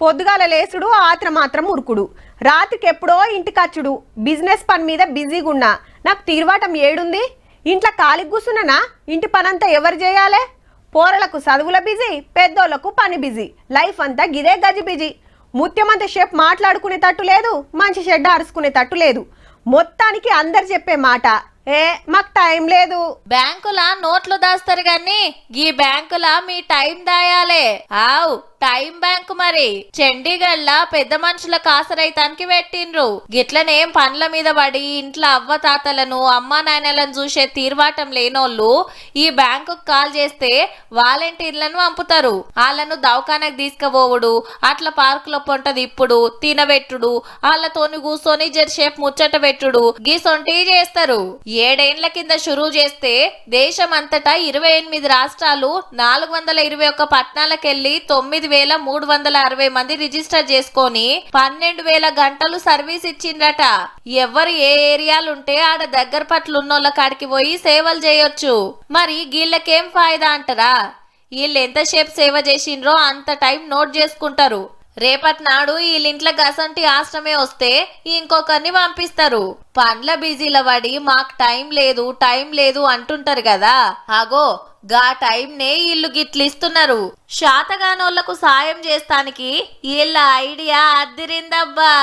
పొద్దుగాల లేసుడు మాత్రం ఉరుకుడు, రాత్రికి ఎప్పుడో ఇంటికచ్చుడు. బిజినెస్ పని మీద బిజీగా ఉన్నా, నాకు తీర్వాటం ఏడుంది. ఇంట్లో ఖాళీ కూర్చున్నానా? ఇంటి పనంతా ఎవరు చేయాలి? పోరలకు చదువుల బిజీ, పెద్దోళ్లకు పని బిజీ. లైఫ్ అంతా గిదే గజి బిజీ. ముత్యమంత షేప్ మాట్లాడుకునేటట్టు లేదు, మంచి షెడ్ అరుచుకునేటట్టు లేదు. మొత్తానికి అందరు చెప్పే మాట, మాకు టైం లేదు. బ్యాంకుల నోట్లు దాస్తారు గాని ఈ బ్యాంకుల మీ టైం దాయాలే. ఆవ్ టైం బ్యాంకు మరి చండీగఢ్ల పెద్ద మనుషుల కాసరైతానికి పెట్టిండ్రు. గిట్లనేం పండ్ల మీద పడి ఇంట్లో అవ్వ తాతలను అమ్మా నాయనలను చూసే తీర్వాటం లేనోళ్ళు ఈ బ్యాంకుకు కాల్ చేస్తే వాలంటీర్లను పంపుతారు. వాళ్ళను దవాఖానకు తీసుకుపోవుడు, అట్లా పార్కులో పొంట దిప్పుడు, తినబెట్టుడు, వాళ్ళతోని కూర్చొని జరసేపు ముచ్చట పెట్టుడు, గీసొంటి చేస్తారు. 7 ఏళ్ల కింద షురూ చేస్తే దేశం అంతటా 28 రాష్ట్రాలు 421 పట్టణాలకెళ్లి 9,360 మంది రిజిస్టర్ చేసుకొని 12,000 గంటలు సర్వీస్ ఇచ్చిండ్రట. ఎవరు ఏ ఏరియాలుంటే ఆడ దగ్గర పట్ల ఉన్నోళ్ళ కాడికి పోయి సేవలు చేయొచ్చు. మరి వీళ్ళకేం ఫాయిదా అంటారా? వీళ్ళు ఎంతసేపు సేవ చేసిండ్రో అంత టైం నోట్ చేసుకుంటారు. రేపటి నాడు వీళ్ళింట్లో గసంటి ఆశ్రమే వస్తే ఇంకొకరిని పంపిస్తారు. పండ్ల బిజీల పడి మాకు టైం లేదు అంటుంటారు కదా, అగో గా టైంనే వీళ్ళు గిట్లిస్తున్నారు. శాతగానోళ్లకు సాయం చేస్తానికి వీళ్ళ ఐడియా అద్దిరిందబ్బా.